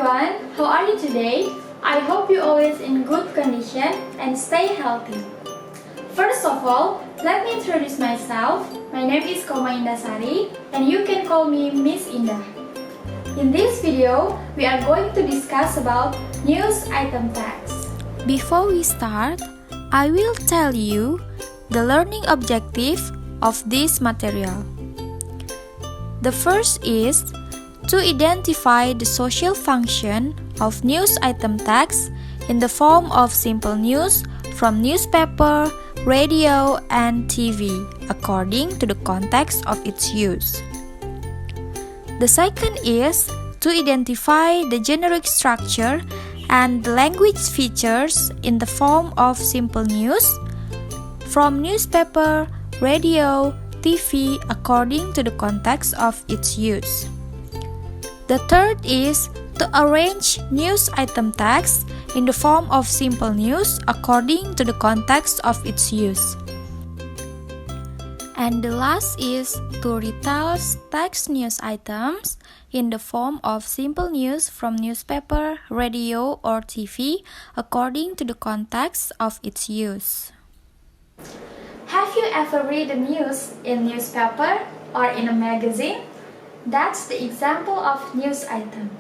everyone, how are you today? I hope you're always in good condition and stay healthy. First of all, let me introduce myself. My name is Koma Indasari and you can call me Miss Indah. In this video, we are going to discuss about news item tags. Before we start, I will tell you the learning objective of this material. The first is to identify the social function of news item tags in the form of simple news from newspaper, radio, and TV according to the context of its use. The second is to identify the generic structure and the language features in the form of simple news from newspaper, radio, TV according to the context of its use. The third is to arrange news item tags in the form of simple news according to the context of its use. And the last is to retell text news items in the form of simple news from newspaper, radio, or TV according to the context of its use. Have you ever read the news in newspaper or in a magazine? That's the example of news item.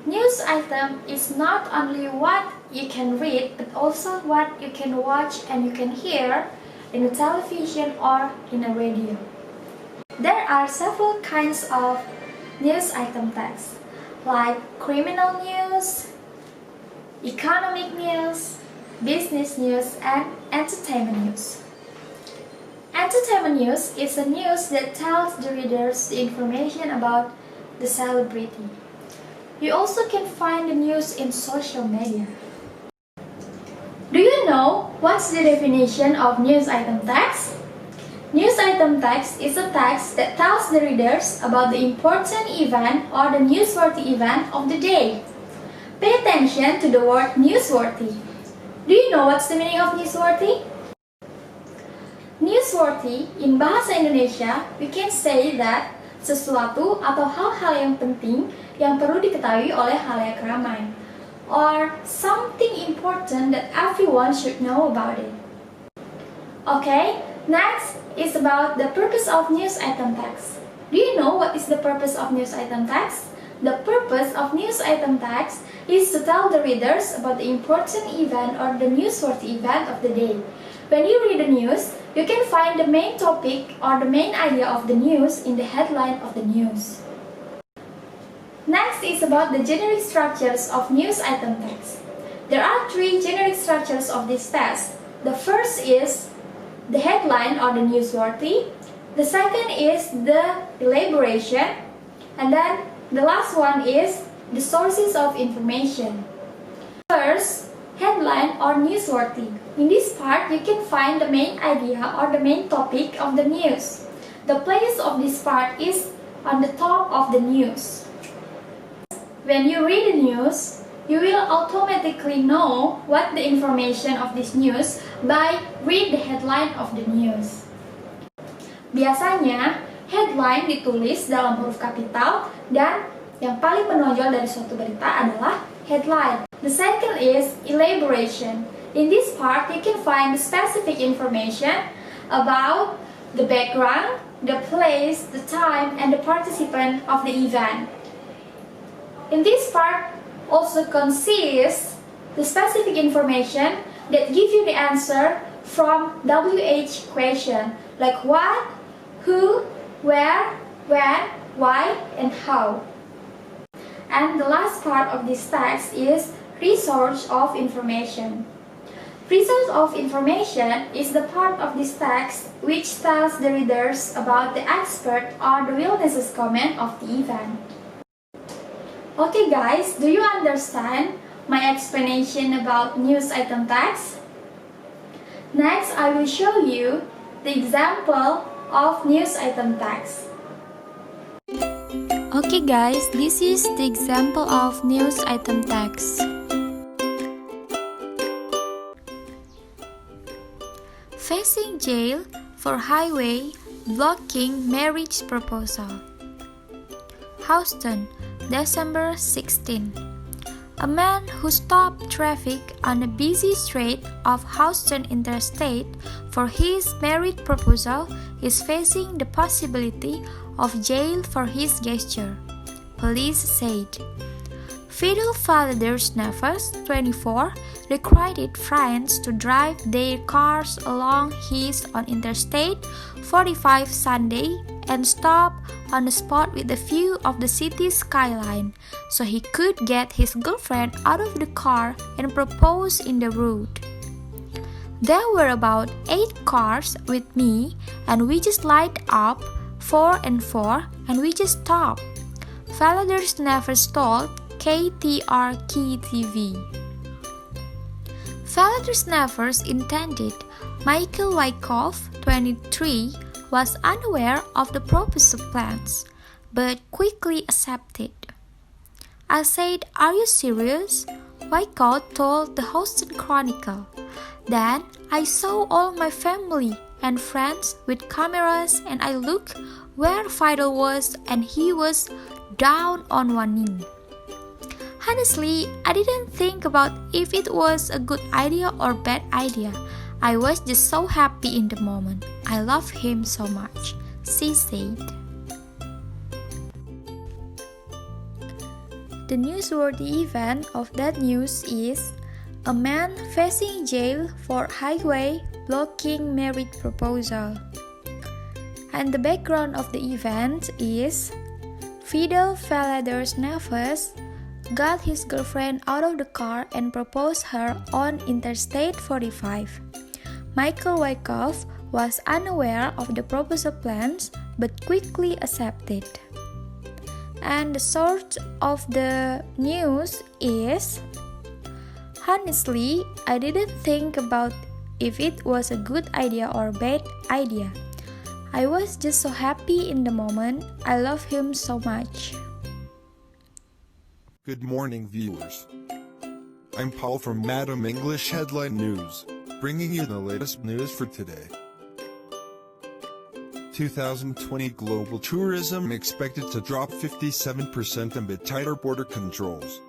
News item is not only what you can read, but also what you can watch and you can hear in a television or in a radio. There are several kinds of news item tags, like criminal news, economic news, business news, and entertainment news. Entertainment news is a news that tells the readers the information about the celebrity. You also can find the news in social media. Do you know what's the definition of news item tags? News item tags is a text that tells the readers about the important event or the newsworthy event of the day. Pay attention to the word newsworthy. Do you know what's the meaning of newsworthy? Newsworthy, in bahasa Indonesia, we can say that sesuatu atau hal-hal yang penting yang perlu diketahui oleh halayak ramai, or something important that everyone should know about it. Okay, next is about the purpose of news item tags. Do you know what is the purpose of news item tags? The purpose of news item tags is to tell the readers about the important event or the newsworthy event of the day. When you read the news, you can find the main topic or the main idea of the news in the headline of the news. Next is about the generic structures of news item tags. There are three generic structures of this text. The first is the headline or the newsworthy. The second is the elaboration. And then the last one is the sources of information. First, headline or newsworthy. In this part, you can find the main idea or the main topic of the news. The place of this part is on the top of the news. When you read the news, you will automatically know what the information of this news by read the headline of the news. Biasanya, headline ditulis dalam huruf kapital dan yang paling menonjol dari suatu berita adalah headline. The second is elaboration. In this part, you can find the specific information about the background, the place, the time, and the participant of the event. In this part also consists the specific information that give you the answer from WH question, like what, who, where, when, why, and how. And the last part of this text is resource of information. Resource of information is the part of this text which tells the readers about the expert or the witness's comment of the event. Okay guys, do you understand my explanation about news item tags? Next, I will show you the example of news item tags. Okay guys, this is the example of news item tags. Facing jail for highway blocking marriage proposal. Houston, December 16. A man who stopped traffic on a busy street of Houston Interstate for his marriage proposal is facing the possibility of jail for his gesture, police said. Fiddle Father's Nefas, 24, required friends to drive their cars along his on Interstate 45 Sunday and stop on a spot with a view of the city's skyline so he could get his girlfriend out of the car and propose in the road. There were about 8 cars with me and we just lined up 4 and 4 and we just stopped. Father's Nefas told KTRK-TV. Father's Nefas intended Michael Wyckoff, 23, was unaware of the proposal plans, but quickly accepted. I said, "Are you serious?" Wyckoff told the Houston Chronicle. Then I saw all my family and friends with cameras and I looked where Fiddle was and he was down on one knee. Honestly, I didn't think about if it was a good idea or bad idea. I was just so happy in the moment. I love him so much, she said. The newsworthy event of that news is a man facing jail for highway blocking marriage proposal. And the background of the event is Fiddle Father's Nefas got his girlfriend out of the car and proposed her on Interstate 45. Michael Wyckoff was unaware of the proposal plans but quickly accepted. And the source of the news is, honestly, I didn't think about if it was a good idea or bad idea. I was just so happy in the moment. I love him so much. Good morning, viewers. I'm Paul from Madam English Headline News, bringing you the latest news for today. 2020 global tourism expected to drop 57% amid tighter border controls.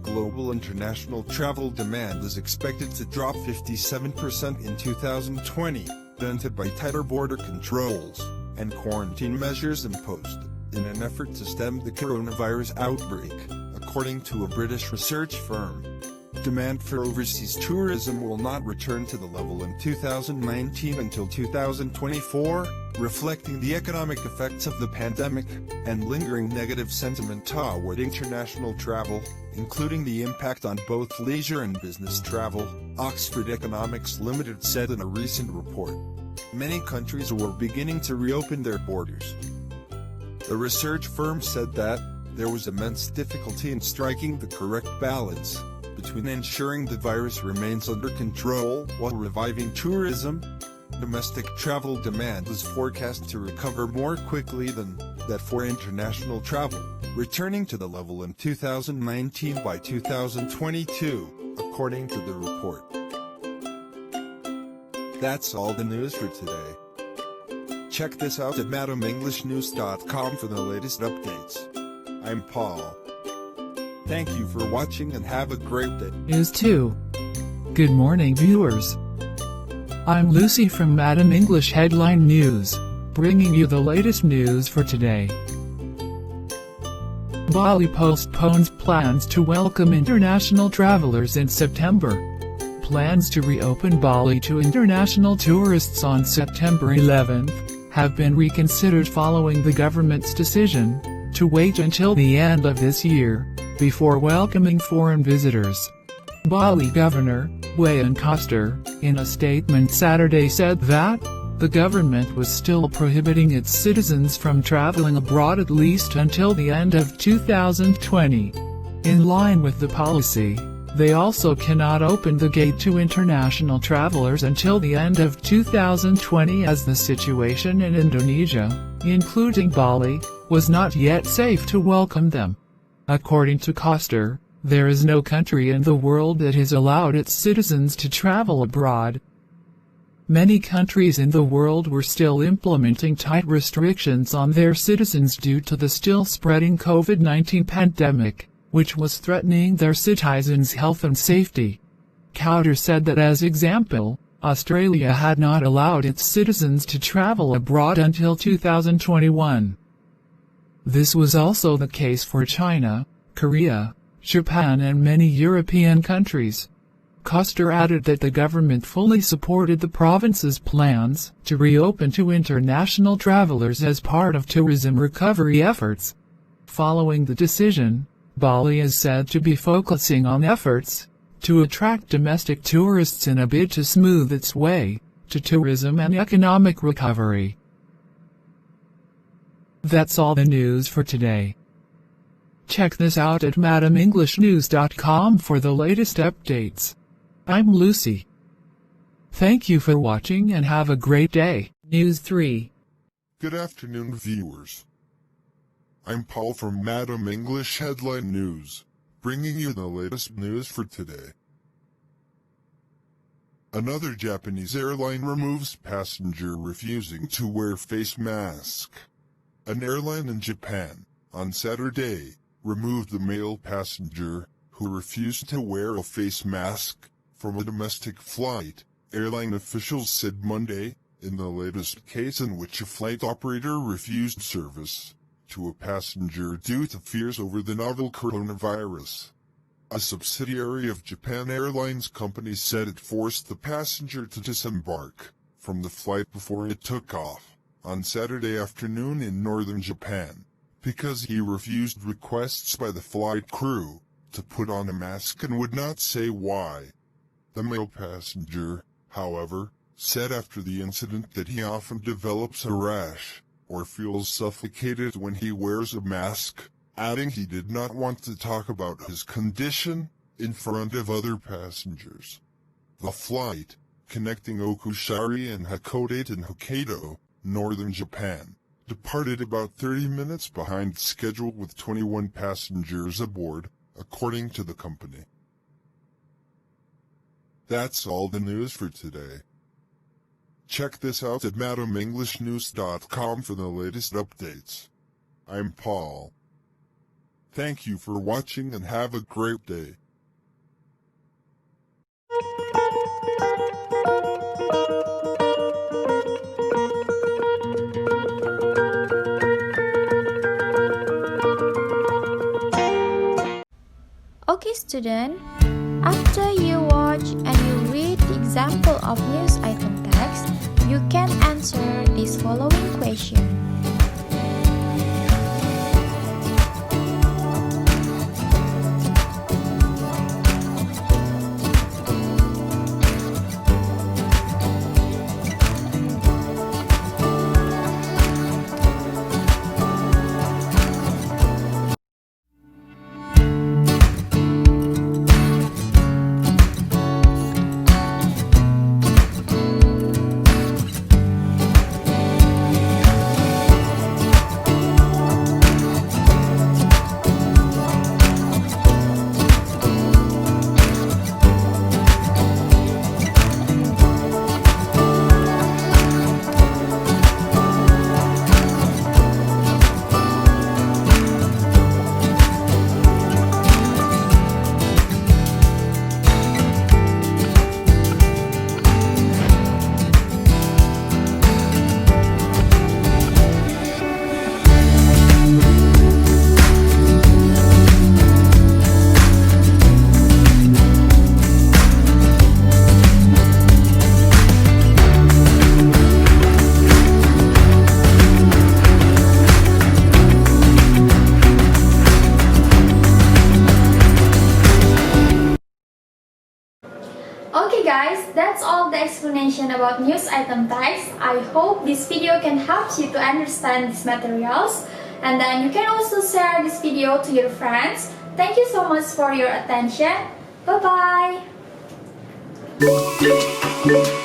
Global international travel demand is expected to drop 57% in 2020, dented by tighter border controls and quarantine measures imposed in an effort to stem the coronavirus outbreak, according to a British research firm. Demand for overseas tourism will not return to the level in 2019 until 2024, reflecting the economic effects of the pandemic and lingering negative sentiment toward international travel, including the impact on both leisure and business travel, Oxford Economics Limited said in a recent report. Many countries were beginning to reopen their borders. The research firm said that there was immense difficulty in striking the correct balance between ensuring the virus remains under control while reviving tourism. Domestic travel demand is forecast to recover more quickly than that for international travel, returning to the level in 2019 by 2022, according to the report. That's all the news for today. Check this out at madaменglishnews.com for the latest updates. I'm Paul. Thank you for watching and have a great day. News 2. Good morning, viewers. I'm Lucy from Madam English Headline News, bringing you the latest news for today. Bali postpones plans to welcome international travelers in September. Plans to reopen Bali to international tourists on September 11th have been reconsidered following the government's decision to wait until the end of this year before welcoming foreign visitors. Bali Governor Wayan Koster, in a statement Saturday, said that the government was still prohibiting its citizens from traveling abroad at least until the end of 2020. In line with the policy, they also cannot open the gate to international travelers until the end of 2020 as the situation in Indonesia, including Bali, was not yet safe to welcome them. According to Koster, there is no country in the world that has allowed its citizens to travel abroad. Many countries in the world were still implementing tight restrictions on their citizens due to the still spreading COVID-19 pandemic, which was threatening their citizens' health and safety. Cowder said that, as example, Australia had not allowed its citizens to travel abroad until 2021. This was also the case for China, Korea, Japan and many European countries. Coster added that the government fully supported the province's plans to reopen to international travelers as part of tourism recovery efforts. Following the decision, Bali is said to be focusing on efforts to attract domestic tourists in a bid to smooth its way to tourism and economic recovery. That's all the news for today. Check this out at madaменglishnews.com for the latest updates. I'm Lucy. Thank you for watching and have a great day. News 3. Good afternoon, viewers. I'm Paul from Madam English Headline News, bringing you the latest news for today. Another Japanese airline removes passenger refusing to wear face mask. An airline in Japan, on Saturday, removed the male passenger who refused to wear a face mask from a domestic flight, airline officials said Monday, in the latest case in which a flight operator refused service to a passenger due to fears over the novel coronavirus. A subsidiary of Japan Airlines company said it forced the passenger to disembark from the flight before it took off on Saturday afternoon in northern Japan, because he refused requests by the flight crew to put on a mask and would not say why. The male passenger, however, said after the incident that he often develops a rash or feels suffocated when he wears a mask, adding he did not want to talk about his condition in front of other passengers. The flight, connecting Okushiri and Hakodate in Hokkaido, northern Japan, departed about 30 minutes behind schedule with 21 passengers aboard, according to the company. That's all the news for today. Check this out at madaменglishnews.com for the latest updates. I'm Paul. Thank you for watching and have a great day. Okay, student, after you watch and you read the example of news item text, you can answer this following question. Okay guys, that's all the explanation about news item text. I hope this video can help you to understand these materials, and then you can also share this video to your friends. Thank you so much for your attention. Bye bye.